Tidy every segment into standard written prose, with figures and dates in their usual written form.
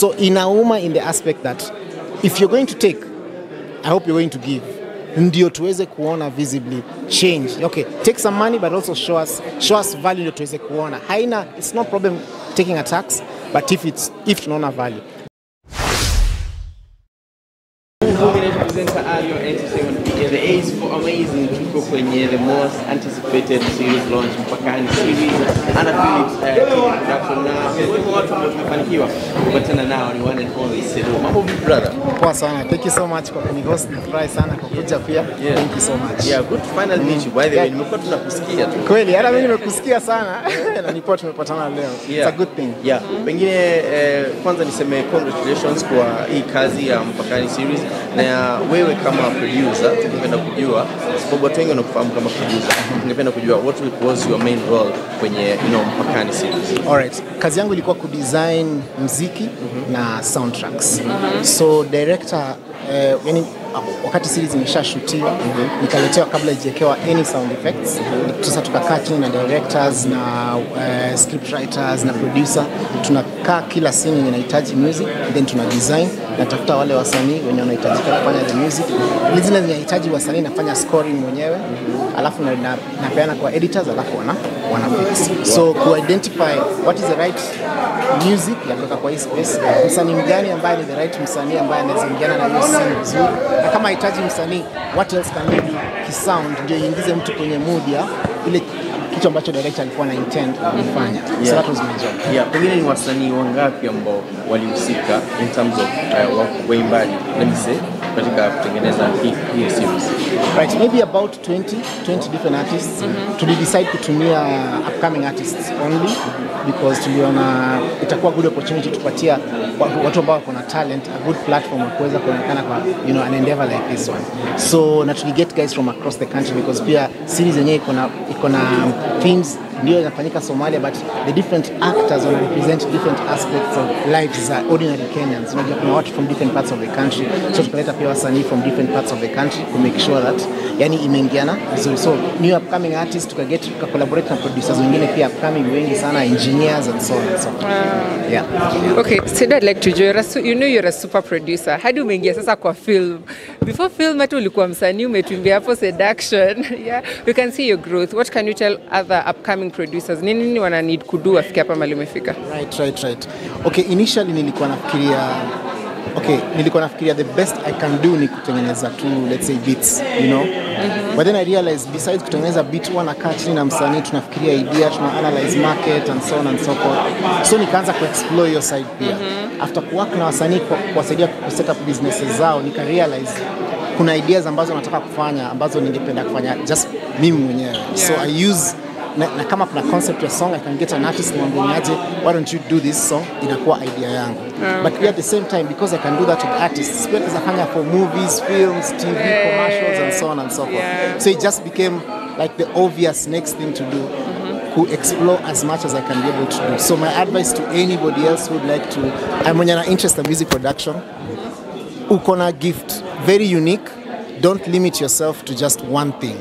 So inauma in the aspect that if you're going to take, I hope you're going to give. Ndio tuweze kuona visibly change. Okay, take some money but also show us value ndio tuweze kuona. Haina, it's no problem taking a tax, but if tunaona value. The A's for amazing tuko kwenye the most anticipated series launch mpakani series and production na watu ambao tumefanikiwa kupatana nao ni one and only Cedo. Mambo vipi brother? Poa sana. Thank you so much kwa kunihost. Nifurahi sana kwa kuja pia. Thank you so much. Yeah, good to finally meet you. By the way, nimekuwa tunakusikia tu. Kweli, hata mimi nimekusikia sana na nipo tumepatana leo. It's a good thing. Yeah. Pengine kwanza niseme congratulations kwa hii kazi ya mpakani series na wewe kama producer tungependa kujua sababu watu wengi wanakufahamu kama producer. Tungependa kujua what was your main role kwenye mpakani series. Alright. Kazi yangu ilikuwa kudesign muziki na soundtracks. So director yani wakati series imeshashutiwa nikaletewa kabla ijekewa any sound effects. Sasa tukakaa chini na directors na script writers na producer, tunakaa kila scene yenye inahitaji music, then tuna design na tafuta wale wasanii wenye wanahitajika kufanya the music. Zile zinahitaji wasanii nafanya scoring mwenyewe, alafu napeana kwa editors, alafu wana fix. So to identify what is the right music ya kuweka kwa hii space, msanii mgani ambaye ni the right msanii ambaye anaweza ingiana na hiyo scene vizuri, na kama hitaji msanii what else can you do kisound ndio iingize mtu kwenye mood ya ile kitu ambacho director alikuwa na intend kufanya. So that was my job. Yeah, pengine ni wasanii wangapi ambao walihusika in terms of waimbaji, let me say, katika kutengeneza hii series? Right, maybe about 20 different artists. To decide kutumia upcoming artists only because tuliona itakuwa good opportunity tupatia watu ambao wako na talent a good platform kuweza kuonekana kwa an endeavor like this one. So naturally get guys from across the country because pia series yenyewe iko na themes ndio inafanyika Somalia, but the different actors will represent different aspects of lives za ordinary Kenyans. Unajua kuna watu from different parts of the country, so tukaleta pia wasanii from different parts of the country to make sure that yani imeingiana vizuri. So new upcoming artists tuka collaborate na producers wengine pia upcoming wengi sana, engineers and so on and so forth. Yeah. Okay, Cedo, I'd like to join. You're a super producer. Hadi umeingia sasa kwa film. Before film hata ulikuwa msanii, umetuimbia hapo seduction. Yeah, we can see your growth. What can you tell other upcoming producers? Nini wana need kudu afike hapa mahali umefika? Right. Okay, initially nilikuwa nafikiria the best I can do ni kutengeneza tu, let's say, beats, But then I realized besides kutengeneza beat wanakaa chini na msanii tunafikiria idea, tuna analyze market and so on and so forth. So nikaanza kuexplore your side pia. After kuwork na wasanii kuwasaidia kuset up businesses zao, nika realize kuna ideas ambazo nataka kufanya ambazo ningependa kufanya just mimi mwenyewe. So I use na kama kuna concept ya song I can get an artist mwambiaje, why don't you do this song, inakuwa idea yangu. But at the same time because I can do that with artists, pia nafanya for movies, films, TV, commercials and so on and so forth. So it just became like the obvious next thing to do. To explore as much as I can be able to do. So my advice to anybody else who would like to, I'm when you're interested in music production, ukona gift, very unique. Don't limit yourself to just one thing.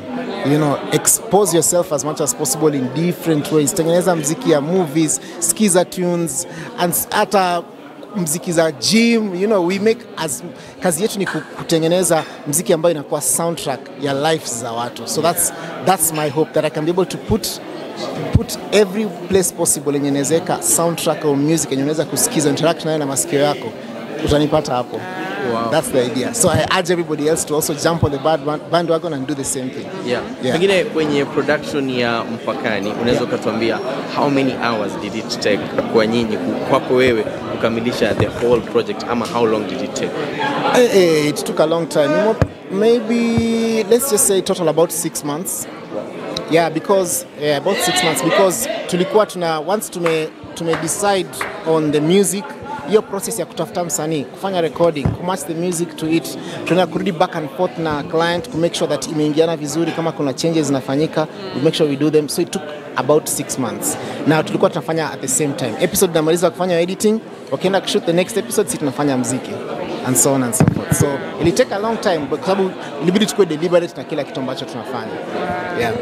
Expose yourself as much as possible in different ways. Tengeneza mziki ya movies, skiza tunes, and hata mziki za gym. We make kazi yetu ni kutengeneza mziki ambayo inakuwa soundtrack ya lives za watu. So that's my hope, that I can be able to put every place possible yenye inawezeka soundtrack or music yenye unaweza kusikiza, interact nayo na masikio yako, utanipata hapo. Wow. That's the idea. So I urge everybody else to also jump on the bandwagon and do the same thing. Yeah. Pengine kwenye production ya mpakani unaweza kutuambia how many hours did it take kwa nyinyi kwako wewe kukamilisha the whole project, ama how long did it take? It took a long time. Maybe let's just say total about 6 months. Yeah, because about 6 months because tulikuwa once tume decide on the music, hiyo process ya kutafuta msanii, kufanya recording, match the music to it, tuna kurudi back and forth na client to make sure that imeingiana vizuri, kama kuna changes zinafanyika, we make sure we do them. So it took about 6 months. Now tulikuwa tunafanya at the same time. Episode namaliza kufanya editing, wakienda kushoot the next episode, sisi tunafanya muziki and so on and so forth. So it take a long time kwa sababu ilibidi tukue deliberate na kila kitu ambacho tunafanya. Yeah.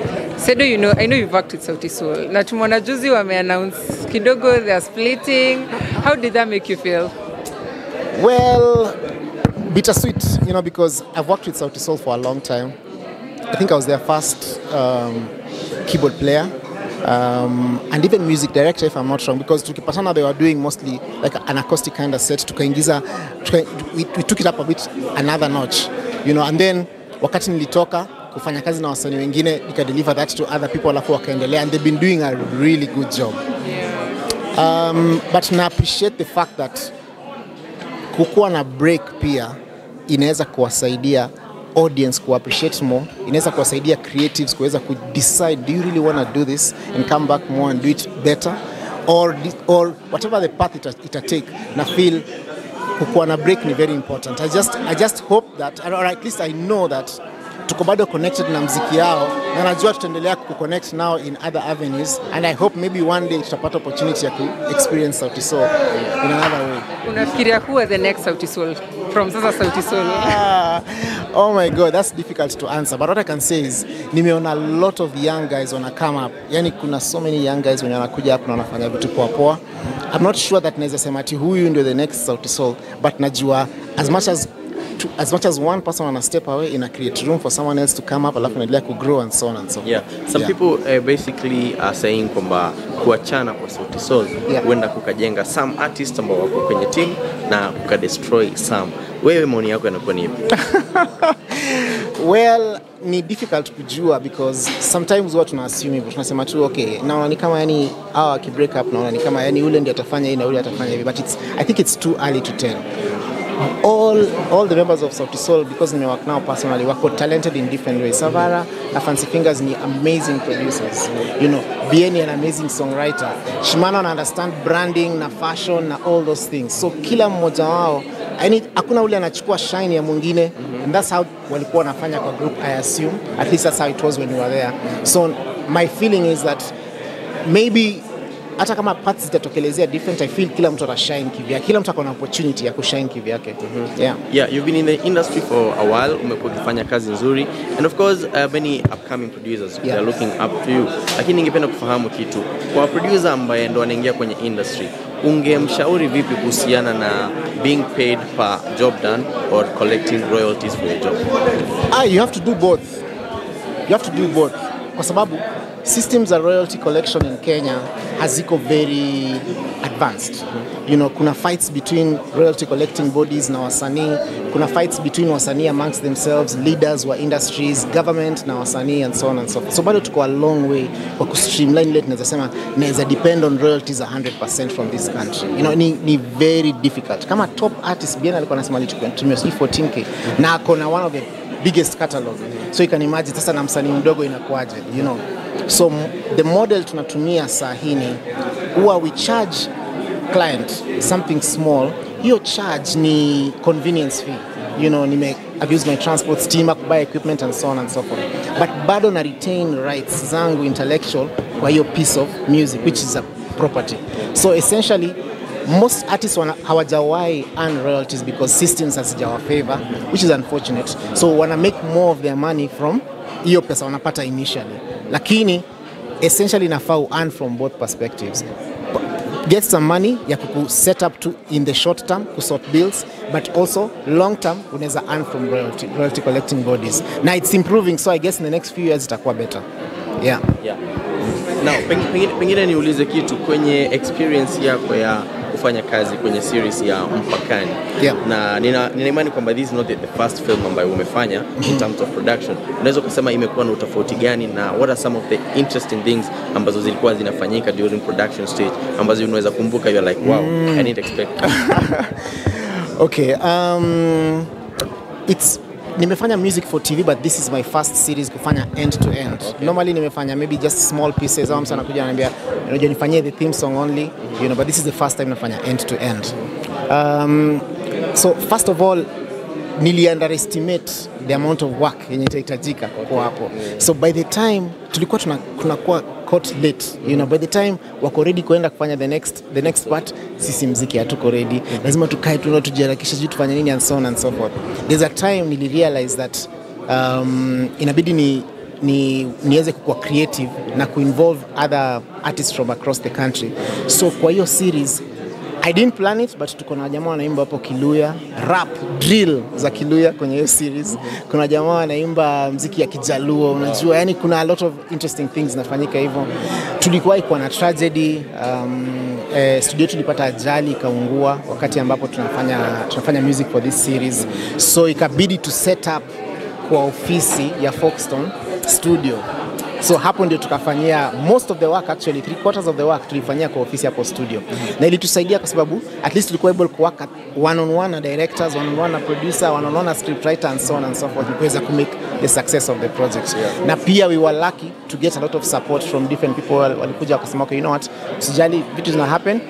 Cedo, I know you've worked with Sauti Sol. Na tumeona juzi wame-announce kidogo they are splitting. How did that make you feel? Well, bittersweet, you know, because I've worked with Sauti Sol for a long time. I think I was their first keyboard player. And even music director, if I'm not wrong, because tukipatana they were doing mostly like an acoustic kind of set. We took it up a bit another notch, you know, and then wakati nilitoka kufanya kazi na wasanii wengine nika deliver that to other people alafu wakaendelea, and they've been doing a really good job. But na appreciate the fact that kukuwa na break pia inaweza kuwasaidia audience ku appreciate more, inaweza kuwasaidia creatives kuweza ku decide, do you really want to do this and come back more and do it better, or whatever the path it take. Na feel kukuwa na break ni very important. I just hope that, or at least I know that tuko bado connected na mziki yao, na najua tutaendelea kuconnect now in other avenues, and I hope maybe one day tutapata opportunity ya experience Sauti Sol in another way. Unafikiria who are the next Sauti Sol from sasa Sauti Sol? Oh my God, that's difficult to answer, but what I can say is nimeona a lot of young guys wanna come up. Yani kuna so many young guys wenye wanakuja hapa na wanafanya vitu poa poa. I'm not sure that naweza sema ati huyu ndio the next Sauti Sol, but najua as much as one person wanna step away, in a create room for someone else to come up, alafu naendelea ku grow and so on and so forth. Yeah, some people basically are saying kwamba kuachana kwa Sauti Sol huenda kukajenga some artists ambao wako kwenye team na kukadestroy some. Wewe maoni yako yanakuwa ni ipi? Well, ni difficult kujua because sometimes watu tuna assume hivyo, tunasema tu okay, naona ni kama yani hawa ki break up, naona ni kama yani ule ndiye atafanya hivi na ule atafanya hivi, but I think it's too early to tell. All the members of Sauti Sol, because we work now personally, were talented in different ways. Savara na Fancy Fingers ni amazing producers, you know. Bieni an amazing songwriter. Shimano na understand branding na fashion na all those things. So kila mmoja wao, hakuna ule anachukua shine ya mwingine, and that's how walikuwa wanafanya kwa group, I assume. At least that's how it was when we were there. So my feeling is that maybe hata kama parts zitatokelezea different, I feel kila mtu atashine kivyake, kila mtu akona opportunity ya kushine kivyake. Yeah, you've been in the industry for a while, umekuwa ukifanya kazi nzuri, and of course many upcoming producers they are looking up to you. Lakini ningependa kufahamu kitu kwa producer ambaye ndo anaingia kwenye industry, ungemshauri vipi kuhusiana na being paid per job done or collecting royalties for your job? You have to do both. Kwa sababu systems of royalty collection in Kenya haziko very advanced. You know, kuna fights between royalty collecting bodies na wasanii, kuna fights between wasanii amongst themselves, leaders wa industries, government na wasanii, and so on and so forth. So bado tuko a long way kwa kustreamline ile tunaweza sema naweza depend on royalties 100% from this country. You know, ni very difficult. Kama top artist Bien alikuwa anasema alitumia 14k na akona one of the biggest catalog. So you can imagine sasa na msanii mdogo inakuaje, you know. So the model tunatumia saa hii ni huwa we charge client something small. Hiyo charge ni convenience fee. You know, I've used my transport, steamer, buy equipment and so on and so forth. But bado na retain rights zangu intellectual kwa hiyo piece of music, which is a property. So essentially most artists hawajawai earn royalties because systems hazijawa favor, which is unfortunate. So wanna make more of their money from hiyo pesa wanapata initially. Lakini essentially nafaa earn from both perspectives. Get some money ya kuku set up to in the short term to sort bills, but also long term unaweza earn from royalty collecting bodies. Now it's improving, so I guess in the next few years itakuwa better. Yeah. Now, pengine niulize kitu kwenye experience yako ya kufanya kazi kwenye series ya Mpakani. Na nina imani kwamba this is not the first film ambayo umefanya in terms of production. Unaweza kusema imekuwa na utofauti gani, na what are some of the interesting things ambazo zilikuwa zinafanyika during production stage ambazo unaweza kumbuka you're like wow, I didn't expect. Okay, nimefanya music for TV, but this is my first series kufanya end to end. Normally nimefanya maybe just small pieces, au mtu anakuja ananiambia unajua nifanyie the theme song only, you know, but this is the first time nafanya end to end. So first of all nili underestimate the amount of work yenye itahitajika kwa hapo. So by the time tulikuwa tunakuwa caught late, you know, by the time wako ready kuenda kufanya the next part, sisi mziki hatuko ready. Lazima tukae tujiharakisha juu tufanye nini and so on and so forth. There's a time nili realize that inabidi niweze kuwa creative na kuinvolve other artists from across the country. So kwa hiyo series I didn't plan it, but tuko na jamaa wanaimba hapo Kiluya, rap, drill za Kiluya kwenye hiyo series. Kuna jamaa wanaimba muziki ya Kijaluo, unajua, yani kuna a lot of interesting things zinafanyika hivyo. Tulikuwa iko na tragedy, studio tulipata ajali ikaungua wakati ambapo tunafanya music for this series. So ikabidi to set up kwa ofisi ya Folkestone studio. So hapo ndio tukafanyia most of the work, actually 3/4 of the work tulifanyia kwa ofisi hapo studio. Na ilitusaidia kwa sababu at least tulikuwa able to work one on one na directors, one on one na producer, one on one na scriptwriter and so on and so forth, kuweza to make the success of the project. Na pia we were lucky to get a lot of support from different people. Walikuja wakasema, okay, you know what, usijali vitu zina happen,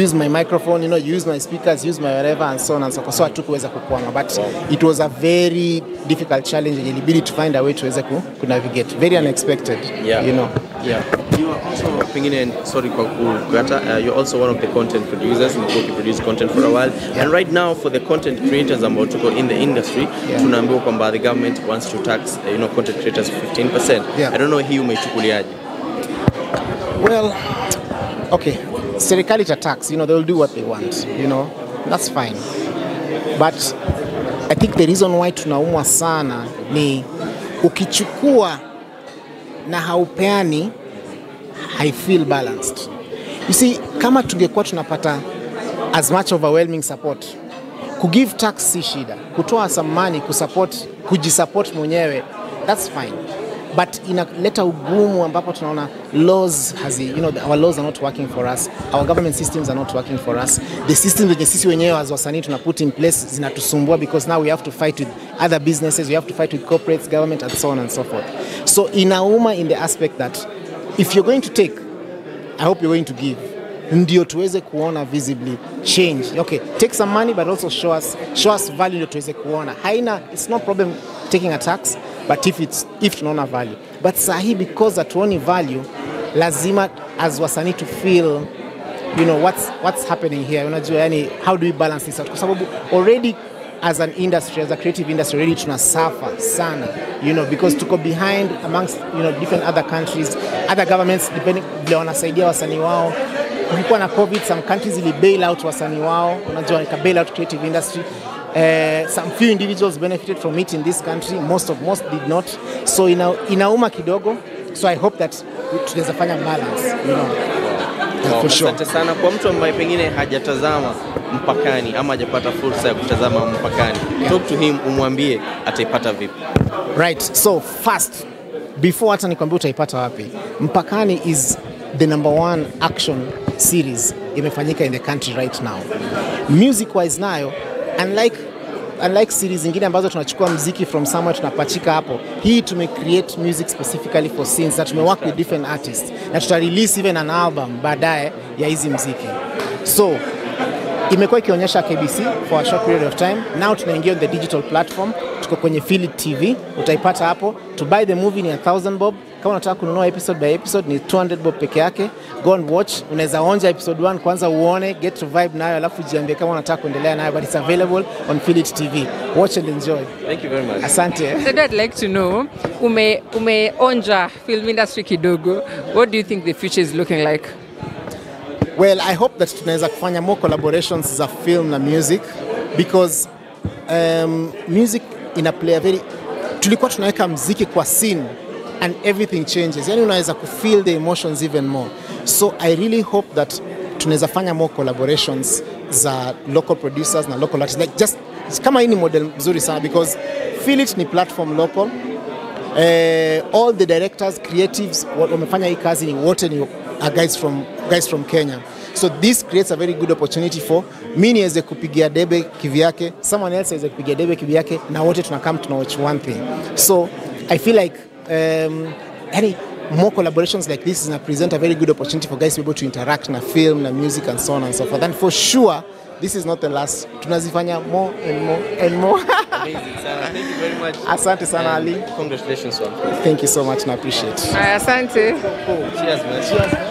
use my microphone, you know, use my speakers, use my whatever and so on and so forth. So hatukuweza kukwama, but it was a very difficult challenge. Ilibidi to find a way to weza ku navigate. Very unexpected, you know. Yeah. You are also, sorry kwa kukata, you're also one of the content producers. You produce content for a while. And right now for the content creators ambao tuko in the industry, tunaambiwa kwamba the government wants to tax, content creators 15%. I don't know hii umeichukuliaje? Well, okay. Serikali ta tax, they will do what they want, that's fine. But I think the reason why tunaumwa sana ni ukichukua na haupeani, I feel balanced. You see, kama tungekuwa tunapata as much overwhelming support, kugive tax si shida, kutoa some money kujisupport mwenyewe, that's fine. But inaleta ugumu ambapo tunaona laws our laws are not working for us, our government systems are not working for us, the systems wenye sisi wenyewe as wasanii tuna put in place zinatusumbua, because now we have to fight with other businesses, we have to fight with corporates, government and so on and so forth. So inauma in the aspect that if you're going to take, I hope you're going to give, ndio tuweze kuona visibly change. Okay, take some money but also show us value, ndio tuweze kuona. It's no problem taking a tax, but if tunaona value. But sahi, because hatuoni value, lazima as wasanii to feel, what's happening here. Unajua, yani, how do we balance this out? Kwa sababu already as an industry, as a creative industry, already tuna suffer sana, because tuko behind amongst, different other countries, other governments, depending vile wanasaidia wasanii wao. Kulikuwa na COVID, some countries ili bail out wasanii wao, unajua, nika bail out creative industry. Some few individuals benefited from it in this country, most did not. So inauma kidogo. So I hope that tunaweza fanya balance, for sure. Asante sana kwa mtu ambaye pengine hajatazama Mpakani ama hajapata fursa ya kutazama Mpakani. Talk to him, umwambie ataipata vipi. Right. So first, before hata nikwambie utaipata wapi, Mpakani is the #1 action series imefanyika in the country right now. Music wise nayo, unlike series zingine ambazo tunachukua muziki from somewhere tunapachika hapo, hii create music specifically for scenes, that work with different artists, na tuta release even an album baadaye ya hizi muziki. So imekuwa ikionyesha KBC for a short period of time. Now tunaingia on the digital platform, tuko kwenye Philip TV, utaipata hapo. To buy the movie ni 1000 bob. Kama unataka kununua episode by episode ni 200 bob peke yake. Go and watch. Unaweza onja episode 1 kwanza uone, get to vibe nayo, alafu jiambie kama unataka kuendelea nayo, but it's available on Philip TV. Watch and enjoy. Thank you very much. Asante. So I'd like to know, umeonja film industry kidogo. What do you think the future is looking like? Well, I hope that tunaweza kufanya more collaborations za film na music, because music ina play a very, tulikuwa tunaweka muziki kwa scene and everything changes. Yani unaweza kufeel the emotions even more. So I really hope that tunaweza fanya more collaborations za local producers na local artists. Like just kama hii ni model mzuri sana, because Feel It ni platform local. All the directors, creatives wamefanya hii kazi ni wote ni guys from Kenya. So this creates a very good opportunity for me niweze kupigia debe kivyake, someone else aweze kupigia debe kivyake, na wote tunakam watch one thing. So I feel like any more collaborations like this is going to present a very good opportunity for guys to be able to interact na film, na music and so on and so forth. And for sure, this is not the last. Tunazifanya more and more and more. Amazing, Sarah. Thank you very much. Asante sana, Ali. Congratulations, one. Thank you so much, and I appreciate it. Asante. Cheers, man. Cheers.